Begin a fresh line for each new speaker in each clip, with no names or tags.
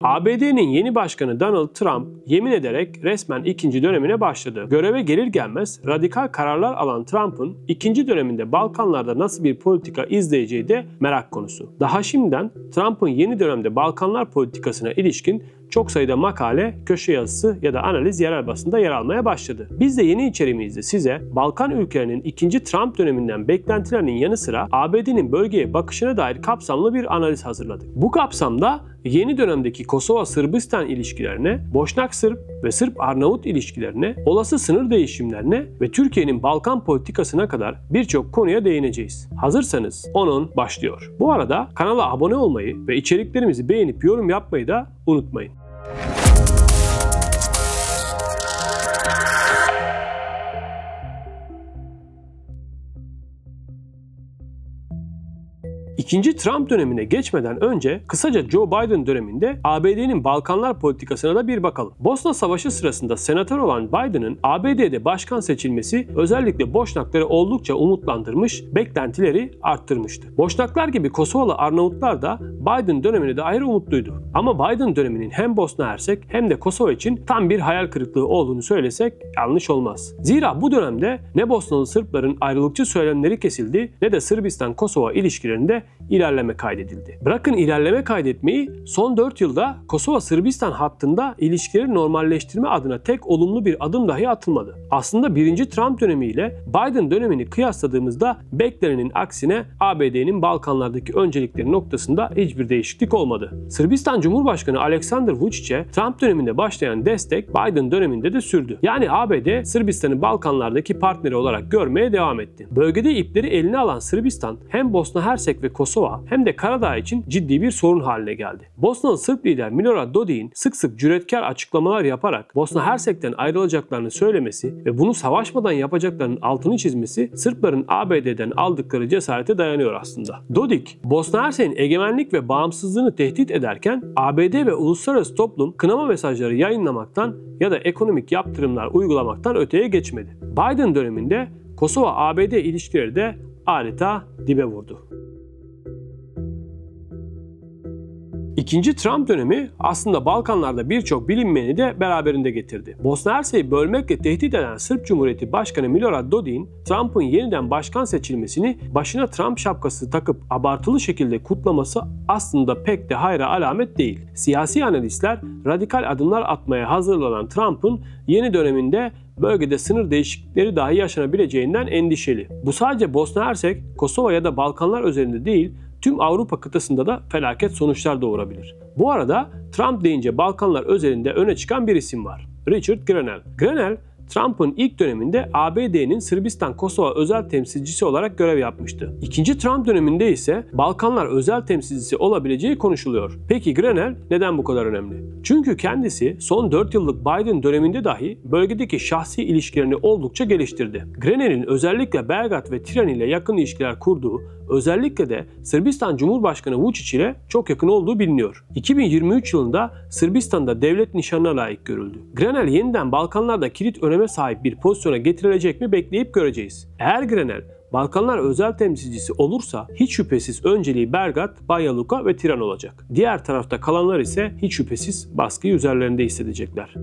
ABD'nin yeni başkanı Donald Trump yemin ederek resmen ikinci dönemine başladı. Göreve gelir gelmez radikal kararlar alan Trump'ın ikinci döneminde Balkanlarda nasıl bir politika izleyeceği de merak konusu. Daha şimdiden Trump'ın yeni dönemde Balkanlar politikasına ilişkin çok sayıda makale, köşe yazısı ya da analiz yerel basında yer almaya başladı. Biz de yeni içeriğimizde size Balkan ülkelerinin ikinci Trump döneminden beklentilerinin yanı sıra ABD'nin bölgeye bakışına dair kapsamlı bir analiz hazırladık. Bu kapsamda yeni dönemdeki Kosova-Sırbistan ilişkilerine, Boşnak-Sırp ve Sırp-Arnavut ilişkilerine, olası sınır değişimlerine ve Türkiye'nin Balkan politikasına kadar birçok konuya değineceğiz. Hazırsanız başlıyor. Bu arada kanala abone olmayı ve içeriklerimizi beğenip yorum yapmayı da unutmayın. İkinci Trump dönemine geçmeden önce kısaca Joe Biden döneminde ABD'nin Balkanlar politikasına da bir bakalım. Bosna Savaşı sırasında senatör olan Biden'ın ABD'de başkan seçilmesi özellikle Boşnakları oldukça umutlandırmış, beklentileri arttırmıştı. Boşnaklar gibi Kosovalı Arnavutlar da Biden dönemine dair umutluydu. Ama Biden döneminin hem Bosna Hersek hem de Kosova için tam bir hayal kırıklığı olduğunu söylesek yanlış olmaz. Zira bu dönemde ne Bosnalı Sırpların ayrılıkçı söylemleri kesildi ne de Sırbistan-Kosova ilişkilerinde ilerleme kaydedildi. Bırakın ilerleme kaydetmeyi, son 4 yılda Kosova-Sırbistan hattında ilişkileri normalleştirme adına tek olumlu bir adım dahi atılmadı. Aslında 1. Trump dönemiyle Biden dönemini kıyasladığımızda beklenenin aksine ABD'nin Balkanlardaki öncelikleri noktasında hiçbir değişiklik olmadı. Sırbistan Cumhurbaşkanı Aleksandar Vučić'e Trump döneminde başlayan destek Biden döneminde de sürdü. Yani ABD Sırbistan'ı Balkanlardaki partneri olarak görmeye devam etti. Bölgede ipleri eline alan Sırbistan hem Bosna Hersek ve Kosova hem de Karadağ için ciddi bir sorun haline geldi. Bosnalı Sırp lider Milorad Dodik'in sık sık cüretkar açıklamalar yaparak Bosna Hersek'ten ayrılacaklarını söylemesi ve bunu savaşmadan yapacaklarının altını çizmesi Sırpların ABD'den aldıkları cesarete dayanıyor aslında. Dodik, Bosna Hersek'in egemenlik ve bağımsızlığını tehdit ederken ABD ve uluslararası toplum kınama mesajları yayınlamaktan ya da ekonomik yaptırımlar uygulamaktan öteye geçmedi. Biden döneminde Kosova-ABD ilişkileri de adeta dibe vurdu. İkinci Trump dönemi aslında Balkanlarda birçok bilinmeyeni de beraberinde getirdi. Bosna Hersek'i bölmekle tehdit eden Sırp Cumhuriyeti Başkanı Milorad Dodik'in Trump'ın yeniden başkan seçilmesini başına Trump şapkası takıp abartılı şekilde kutlaması aslında pek de hayra alamet değil. Siyasi analistler radikal adımlar atmaya hazırlanan Trump'ın yeni döneminde bölgede sınır değişiklikleri dahi yaşanabileceğinden endişeli. Bu sadece Bosna Hersek, Kosova ya da Balkanlar özelinde değil, tüm Avrupa kıtasında da felaket sonuçlar doğurabilir. Bu arada Trump deyince Balkanlar özelinde öne çıkan bir isim var. Richard Grenell. Grenell, Trump'ın ilk döneminde ABD'nin Sırbistan-Kosova özel temsilcisi olarak görev yapmıştı. İkinci Trump döneminde ise Balkanlar özel temsilcisi olabileceği konuşuluyor. Peki Grenell neden bu kadar önemli? Çünkü kendisi son 4 yıllık Biden döneminde dahi bölgedeki şahsi ilişkilerini oldukça geliştirdi. Grenell'in özellikle Belgrad ve Tiran ile yakın ilişkiler kurduğu, özellikle de Sırbistan Cumhurbaşkanı Vučić ile çok yakın olduğu biliniyor. 2023 yılında Sırbistan'da devlet nişanına layık görüldü. Grenell yeniden Balkanlarda kilit öneme sahip bir pozisyona getirilecek mi bekleyip göreceğiz. Eğer Grenell Balkanlar özel temsilcisi olursa hiç şüphesiz önceliği Belgrad, Banja Luka ve Tiran olacak. Diğer tarafta kalanlar ise hiç şüphesiz baskıyı üzerlerinde hissedecekler.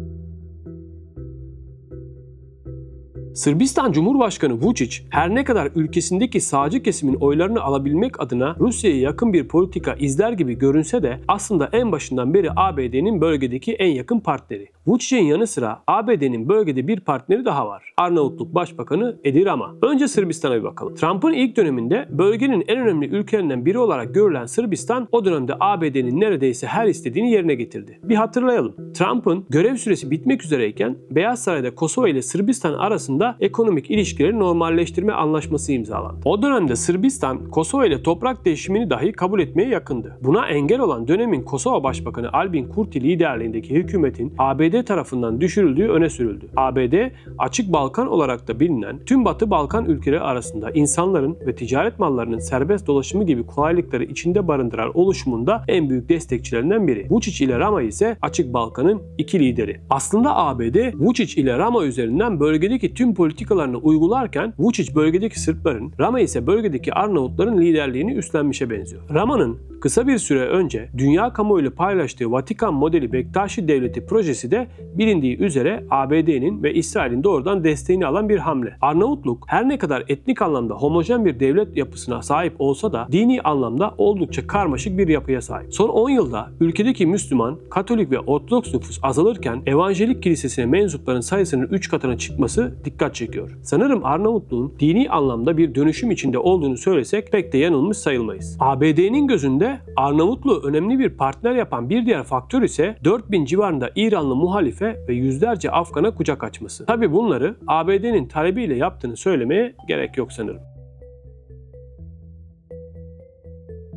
Sırbistan Cumhurbaşkanı Vučić her ne kadar ülkesindeki sağcı kesimin oylarını alabilmek adına Rusya'ya yakın bir politika izler gibi görünse de aslında en başından beri ABD'nin bölgedeki en yakın partneri. Vučić'in yanı sıra ABD'nin bölgede bir partneri daha var. Arnavutluk Başbakanı Edi Rama. Önce Sırbistan'a bir bakalım. Trump'ın ilk döneminde bölgenin en önemli ülkelerinden biri olarak görülen Sırbistan o dönemde ABD'nin neredeyse her istediğini yerine getirdi. Bir hatırlayalım. Trump'ın görev süresi bitmek üzereyken Beyaz Saray'da Kosova ile Sırbistan arasında ekonomik ilişkileri normalleştirme anlaşması imzalandı. O dönemde Sırbistan, Kosova ile toprak değişimini dahi kabul etmeye yakındı. Buna engel olan dönemin Kosova Başbakanı Albin Kurti liderliğindeki hükümetin ABD ABD tarafından düşürüldüğü öne sürüldü. ABD, Açık Balkan olarak da bilinen tüm Batı Balkan ülkeleri arasında insanların ve ticaret mallarının serbest dolaşımı gibi kolaylıkları içinde barındıran oluşumunda en büyük destekçilerinden biri. Vučić ile Rama ise Açık Balkan'ın iki lideri. Aslında ABD, Vučić ile Rama üzerinden bölgedeki tüm politikalarını uygularken Vučić bölgedeki Sırpların, Rama ise bölgedeki Arnavutların liderliğini üstlenmişe benziyor. Rama'nın kısa bir süre önce dünya kamuoyuyla paylaştığı Vatikan modeli Bektaşi Devleti projesi de bilindiği üzere ABD'nin ve İsrail'in doğrudan desteğini alan bir hamle. Arnavutluk her ne kadar etnik anlamda homojen bir devlet yapısına sahip olsa da dini anlamda oldukça karmaşık bir yapıya sahip. Son 10 yılda ülkedeki Müslüman, Katolik ve Ortodoks nüfus azalırken Evangelik Kilisesi'ne mensupların sayısının 3 katına çıkması dikkat çekiyor. Sanırım Arnavutluğun dini anlamda bir dönüşüm içinde olduğunu söylesek pek de yanılmış sayılmayız. ABD'nin gözünde Arnavutluğu önemli bir partner yapan bir diğer faktör ise 4000 civarında İranlı muhalife ve yüzlerce Afgan'a kucak açması. Tabi bunları ABD'nin talebiyle yaptığını söylemeye gerek yok sanırım.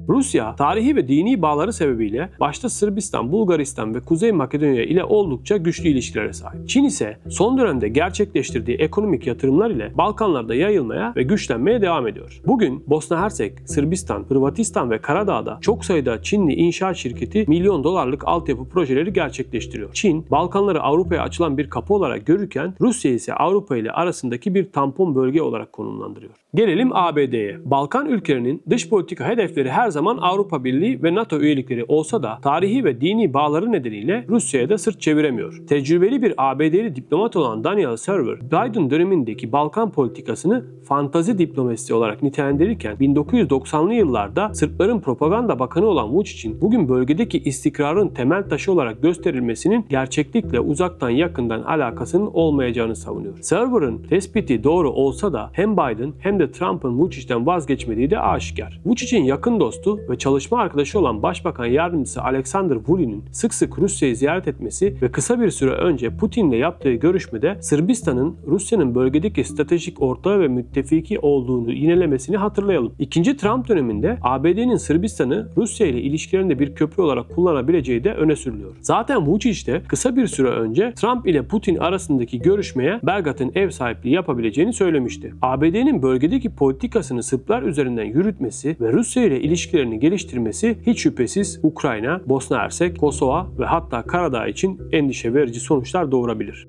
Rusya, tarihi ve dini bağları sebebiyle başta Sırbistan, Bulgaristan ve Kuzey Makedonya ile oldukça güçlü ilişkilere sahip. Çin ise son dönemde gerçekleştirdiği ekonomik yatırımlar ile Balkanlarda yayılmaya ve güçlenmeye devam ediyor. Bugün Bosna Hersek, Sırbistan, Hırvatistan ve Karadağ'da çok sayıda Çinli inşaat şirketi milyon dolarlık altyapı projeleri gerçekleştiriyor. Çin, Balkanları Avrupa'ya açılan bir kapı olarak görürken Rusya ise Avrupa ile arasındaki bir tampon bölge olarak konumlandırıyor. Gelelim ABD'ye. Balkan ülkelerinin dış politika hedefleri her zaman Avrupa Birliği ve NATO üyelikleri olsa da tarihi ve dini bağları nedeniyle Rusya'ya da sırt çeviremiyor. Tecrübeli bir ABD'li diplomat olan Daniel Server, Biden dönemindeki Balkan politikasını fantazi diplomasisi olarak nitelendirirken 1990'lı yıllarda Sırpların propaganda bakanı olan Vučić'in bugün bölgedeki istikrarın temel taşı olarak gösterilmesinin gerçeklikle uzaktan yakından alakasının olmayacağını savunuyor. Server'ın tespiti doğru olsa da hem Biden hem de Trump'ın Vučić'ten vazgeçmediği de aşikar. Vučić'in yakın dostu ve çalışma arkadaşı olan Başbakan Yardımcısı Alexander Vulin'in sık sık Rusya'yı ziyaret etmesi ve kısa bir süre önce Putin'le yaptığı görüşmede Sırbistan'ın Rusya'nın bölgedeki stratejik ortağı ve müttefiki olduğunu yinelemesini hatırlayalım. İkinci Trump döneminde ABD'nin Sırbistan'ı Rusya ile ilişkilerinde bir köprü olarak kullanabileceği de öne sürülüyor. Zaten Vučić de kısa bir süre önce Trump ile Putin arasındaki görüşmeye Belgrad'ın ev sahipliği yapabileceğini söylemişti. ABD'nin bölgedeki politikasını Sırplar üzerinden yürütmesi ve Rusya ile ilişkilerini geliştirmesi hiç şüphesiz Ukrayna, Bosna Hersek, Kosova ve hatta Karadağ için endişe verici sonuçlar doğurabilir.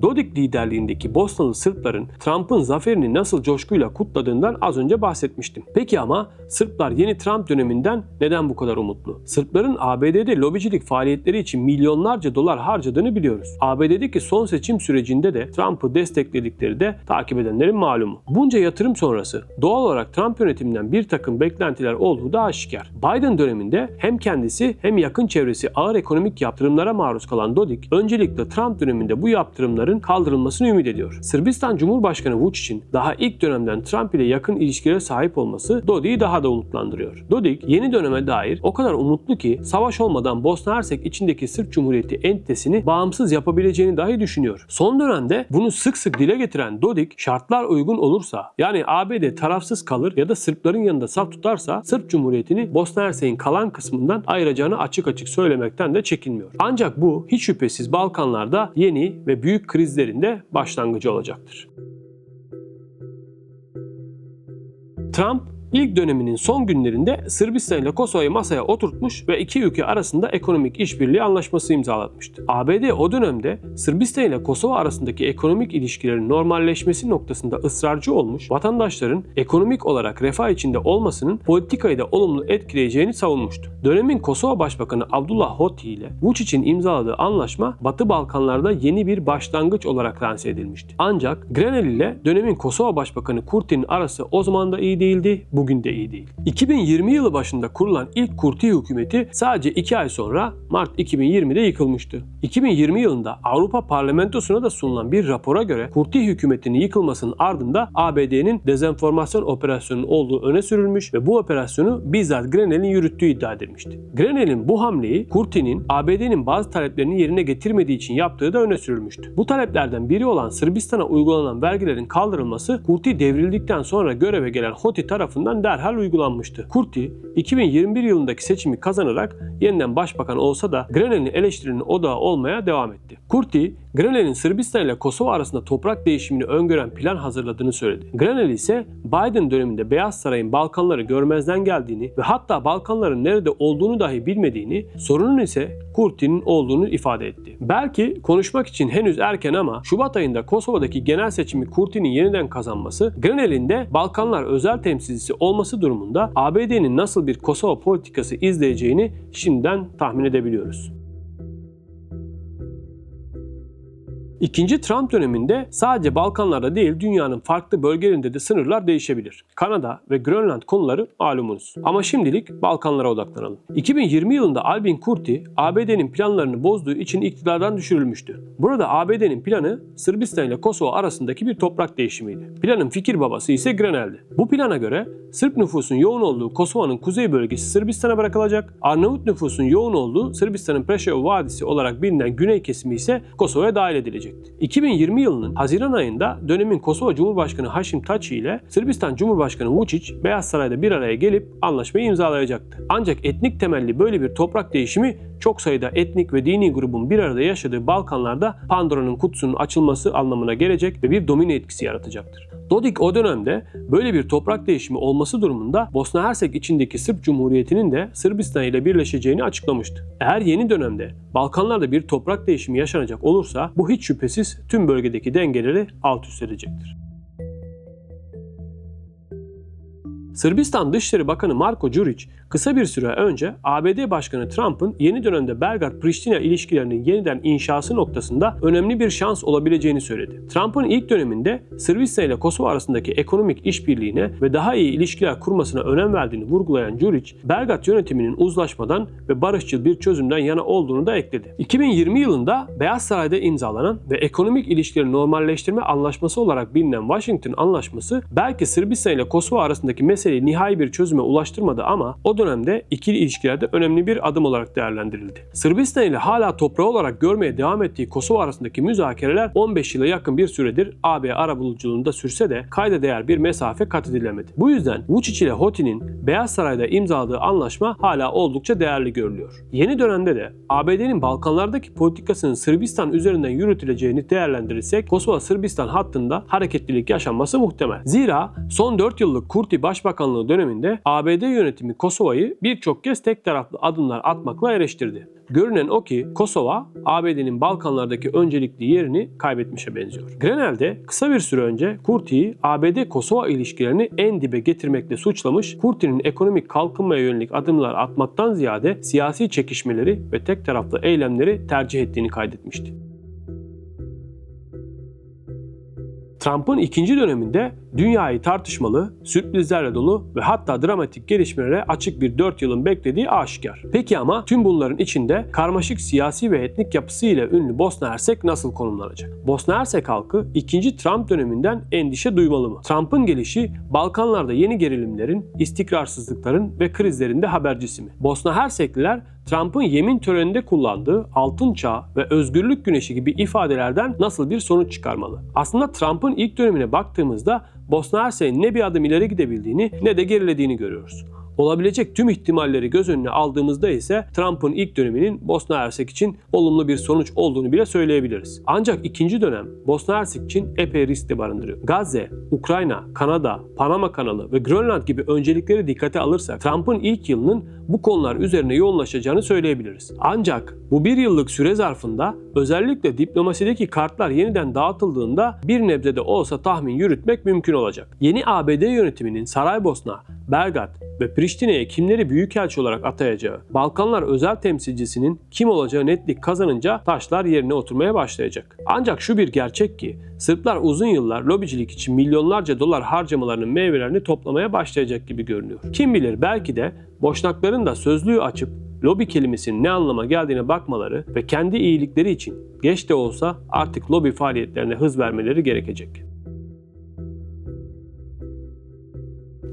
Dodik liderliğindeki Bosnalı Sırpların Trump'ın zaferini nasıl coşkuyla kutladığından az önce bahsetmiştim. Peki ama Sırplar yeni Trump döneminden neden bu kadar umutlu? Sırpların ABD'de lobicilik faaliyetleri için milyonlarca dolar harcadığını biliyoruz. ABD'deki son seçim sürecinde de Trump'ı destekledikleri de takip edenlerin malumu. Bunca yatırım sonrası doğal olarak Trump yönetiminden bir takım beklentiler olduğu da aşikar. Biden döneminde hem kendisi hem yakın çevresi ağır ekonomik yaptırımlara maruz kalan Dodik, öncelikle Trump döneminde bu yaptırımları kaldırılmasını ümit ediyor. Sırbistan Cumhurbaşkanı Vučić'in daha ilk dönemden Trump ile yakın ilişkilere sahip olması Dodik'i daha da umutlandırıyor. Dodik yeni döneme dair o kadar umutlu ki savaş olmadan Bosna Hersek içindeki Sırp Cumhuriyeti entitesini bağımsız yapabileceğini dahi düşünüyor. Son dönemde bunu sık sık dile getiren Dodik, şartlar uygun olursa yani ABD tarafsız kalır ya da Sırpların yanında saf tutarsa Sırp Cumhuriyeti'ni Bosna Hersek'in kalan kısmından ayıracağını açık açık söylemekten de çekinmiyor. Ancak bu hiç şüphesiz Balkanlarda yeni ve büyük krizlerin de başlangıcı olacaktır. Trump İlk döneminin son günlerinde Sırbistan ile Kosova'yı masaya oturtmuş ve iki ülke arasında ekonomik işbirliği anlaşması imzalatmıştı. ABD o dönemde Sırbistan ile Kosova arasındaki ekonomik ilişkilerin normalleşmesi noktasında ısrarcı olmuş, vatandaşların ekonomik olarak refah içinde olmasının politikayı da olumlu etkileyeceğini savunmuştu. Dönemin Kosova Başbakanı Abdullah Hoti ile Vučić'in imzaladığı anlaşma Batı Balkanlarda yeni bir başlangıç olarak lanse edilmişti. Ancak Grenell ile dönemin Kosova Başbakanı Kurti'nin arası o zaman da iyi değildi, bugün de iyi değil. 2020 yılı başında kurulan ilk Kurti hükümeti sadece 2 ay sonra Mart 2020'de yıkılmıştı. 2020 yılında Avrupa Parlamentosu'na da sunulan bir rapora göre Kurti hükümetinin yıkılmasının ardında ABD'nin dezenformasyon operasyonunun olduğu öne sürülmüş ve bu operasyonu bizzat Grenell'in yürüttüğü iddia edilmişti. Grenell'in bu hamleyi Kurti'nin ABD'nin bazı taleplerini yerine getirmediği için yaptığı da öne sürülmüştü. Bu taleplerden biri olan Sırbistan'a uygulanan vergilerin kaldırılması Kurti devrildikten sonra göreve gelen Hoti tarafından tarafından derhal uygulanmıştı. Kurti 2021 yılındaki seçimi kazanarak yeniden başbakan olsa da Grenel'in eleştirinin odağı olmaya devam etti. Kurti, Grenel'in Sırbistan ile Kosova arasında toprak değişimini öngören plan hazırladığını söyledi. Grenel ise Biden döneminde Beyaz Saray'ın Balkanları görmezden geldiğini ve hatta Balkanların nerede olduğunu dahi bilmediğini, sorunun ise Kurti'nin olduğunu ifade etti. Belki konuşmak için henüz erken ama Şubat ayında Kosova'daki genel seçimi Kurti'nin yeniden kazanması, Grenel'in de Balkanlar özel temsilcisi olması durumunda ABD'nin nasıl bir Kosova politikası izleyeceğini şimdiden tahmin edebiliyoruz. İkinci Trump döneminde sadece Balkanlarda değil dünyanın farklı bölgelerinde de sınırlar değişebilir. Kanada ve Grönland konuları malumunuz. Ama şimdilik Balkanlara odaklanalım. 2020 yılında Albin Kurti, ABD'nin planlarını bozduğu için iktidardan düşürülmüştü. Burada ABD'nin planı Sırbistan ile Kosova arasındaki bir toprak değişimiydi. Planın fikir babası ise Grenel'di. Bu plana göre Sırp nüfusun yoğun olduğu Kosova'nın kuzey bölgesi Sırbistan'a bırakılacak, Arnavut nüfusun yoğun olduğu Sırbistan'ın Preševo Vadisi olarak bilinen güney kesimi ise Kosova'ya dahil edilecek. 2020 yılının Haziran ayında dönemin Kosova Cumhurbaşkanı Haşim Taçi ile Sırbistan Cumhurbaşkanı Vučić Beyaz Saray'da bir araya gelip anlaşmayı imzalayacaktı. Ancak etnik temelli böyle bir toprak değişimi çok sayıda etnik ve dini grubun bir arada yaşadığı Balkanlarda Pandora'nın kutusunun açılması anlamına gelecek ve bir domino etkisi yaratacaktır. Dodik o dönemde böyle bir toprak değişimi olması durumunda Bosna Hersek içindeki Sırp Cumhuriyeti'nin de Sırbistan ile birleşeceğini açıklamıştı. Eğer yeni dönemde Balkanlarda bir toprak değişimi yaşanacak olursa bu hiç şüphesiz tüm bölgedeki dengeleri alt üst edecektir. Sırbistan Dışişleri Bakanı Marko Đurić kısa bir süre önce ABD Başkanı Trump'ın yeni dönemde Belgrad-Priştina ilişkilerinin yeniden inşası noktasında önemli bir şans olabileceğini söyledi. Trump'ın ilk döneminde Sırbistan ile Kosova arasındaki ekonomik işbirliğine ve daha iyi ilişkiler kurmasına önem verdiğini vurgulayan Đurić, Belgrad yönetiminin uzlaşmadan ve barışçıl bir çözümden yana olduğunu da ekledi. 2020 yılında Beyaz Saray'da imzalanan ve ekonomik ilişkileri normalleştirme anlaşması olarak bilinen Washington Anlaşması belki Sırbistan ile Kosova arasındaki meseleyi nihai bir çözüme ulaştırmadı ama o dönemde ikili ilişkilerde önemli bir adım olarak değerlendirildi. Sırbistan ile hala toprağı olarak görmeye devam ettiği Kosova arasındaki müzakereler 15 yıla yakın bir süredir AB arabuluculuğunda sürse de kayda değer bir mesafe kat edilemedi. Bu yüzden Vučić ile Hoti'nin Beyaz Saray'da imzaladığı anlaşma hala oldukça değerli görülüyor. Yeni dönemde de ABD'nin Balkanlardaki politikasının Sırbistan üzerinden yürütüleceğini değerlendirirsek Kosova-Sırbistan hattında hareketlilik yaşanması muhtemel. Zira son 4 yıllık Kurti Başbakanlığı döneminde ABD yönetimi Kosova'yı birçok kez tek taraflı adımlar atmakla eleştirdi. Görünen o ki Kosova, ABD'nin Balkanlardaki öncelikli yerini kaybetmişe benziyor. Grenel de kısa bir süre önce Kurti'yi ABD-Kosova ilişkilerini en dibe getirmekle suçlamış, Kurti'nin ekonomik kalkınmaya yönelik adımlar atmaktan ziyade siyasi çekişmeleri ve tek taraflı eylemleri tercih ettiğini kaydetmişti. Trump'ın ikinci döneminde dünyayı tartışmalı, sürprizlerle dolu ve hatta dramatik gelişmelere açık bir 4 yılın beklediği aşikar. Peki ama tüm bunların içinde karmaşık siyasi ve etnik yapısı ile ünlü Bosna Hersek nasıl konumlanacak? Bosna Hersek halkı ikinci Trump döneminden endişe duymalı mı? Trump'ın gelişi Balkanlarda yeni gerilimlerin, istikrarsızlıkların ve krizlerin de habercisi mi? Bosna Hersekliler Trump'ın yemin töreninde kullandığı altın çağ ve özgürlük güneşi gibi ifadelerden nasıl bir sonuç çıkarmalı? Aslında Trump'ın ilk dönemine baktığımızda Bosna Hersek'in ne bir adım ileri gidebildiğini ne de gerilediğini görüyoruz. Olabilecek tüm ihtimalleri göz önüne aldığımızda ise Trump'ın ilk döneminin Bosna Hersek için olumlu bir sonuç olduğunu bile söyleyebiliriz. Ancak ikinci dönem Bosna Hersek için epey risk de barındırıyor. Gazze, Ukrayna, Kanada, Panama Kanalı ve Grönland gibi öncelikleri dikkate alırsak Trump'ın ilk yılının bu konular üzerine yoğunlaşacağını söyleyebiliriz. Ancak bu bir yıllık süre zarfında özellikle diplomasideki kartlar yeniden dağıtıldığında bir nebze de olsa tahmin yürütmek mümkün olacak. Yeni ABD yönetiminin Saraybosna, Belgrad ve Priştine'ye kimleri büyükelçi olarak atayacağı, Balkanlar özel temsilcisinin kim olacağı netlik kazanınca taşlar yerine oturmaya başlayacak. Ancak şu bir gerçek ki Sırplar uzun yıllar lobicilik için milyonlarca dolar harcamalarının meyvelerini toplamaya başlayacak gibi görünüyor. Kim bilir belki de Boşnakların da sözlüğü açıp lobi kelimesinin ne anlama geldiğine bakmaları ve kendi iyilikleri için geç de olsa artık lobi faaliyetlerine hız vermeleri gerekecek.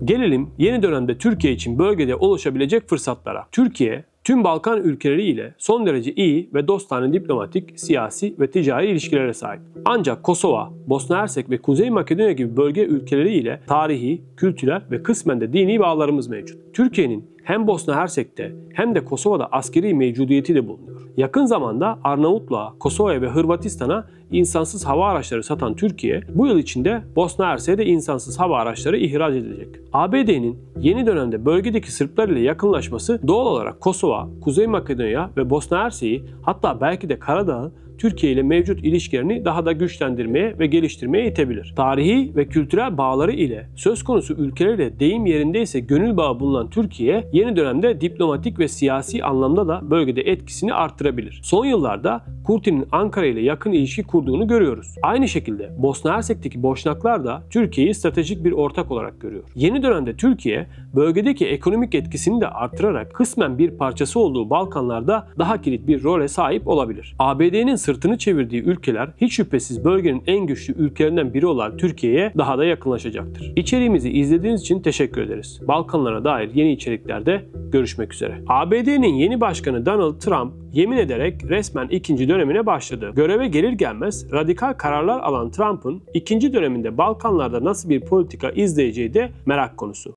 Gelelim yeni dönemde Türkiye için bölgede oluşabilecek fırsatlara. Türkiye, Tüm Balkan ülkeleri ile son derece iyi ve dostane diplomatik, siyasi ve ticari ilişkilere sahip. Ancak Kosova, Bosna Hersek ve Kuzey Makedonya gibi bölge ülkeleri ile tarihi, kültürel ve kısmen de dini bağlarımız mevcut. Türkiye'nin hem Bosna Hersek'te hem de Kosova'da askeri mevcudiyeti de bulunuyor. Yakın zamanda Arnavutluğa, Kosova'ya ve Hırvatistan'a insansız hava araçları satan Türkiye, bu yıl içinde Bosna Hersek'e de insansız hava araçları ihraç edecek. ABD'nin yeni dönemde bölgedeki Sırplar ile yakınlaşması doğal olarak Kosova, Kuzey Makedonya ve Bosna Hersek'i, hatta belki de Karadağ'ı Türkiye ile mevcut ilişkilerini daha da güçlendirmeye ve geliştirmeye itebilir. Tarihi ve kültürel bağları ile söz konusu ülkelerle deyim yerindeyse gönül bağı bulunan Türkiye, yeni dönemde diplomatik ve siyasi anlamda da bölgede etkisini arttırabilir. Son yıllarda Kurti'nin Ankara ile yakın ilişki kurduğunu görüyoruz. Aynı şekilde Bosna Hersek'teki Boşnaklar da Türkiye'yi stratejik bir ortak olarak görüyor. Yeni dönemde Türkiye, bölgedeki ekonomik etkisini de artırarak kısmen bir parçası olduğu Balkanlarda daha kilit bir role sahip olabilir. ABD'nin sırtını çevirdiği ülkeler hiç şüphesiz bölgenin en güçlü ülkelerinden biri olan Türkiye'ye daha da yakınlaşacaktır. İçeriğimizi izlediğiniz için teşekkür ederiz. Balkanlara dair yeni içeriklerde görüşmek üzere. ABD'nin yeni başkanı Donald Trump yemin ederek resmen ikinci dönemine başladı. Göreve gelir gelmez radikal kararlar alan Trump'ın ikinci döneminde Balkanlarda nasıl bir politika izleyeceği de merak konusu.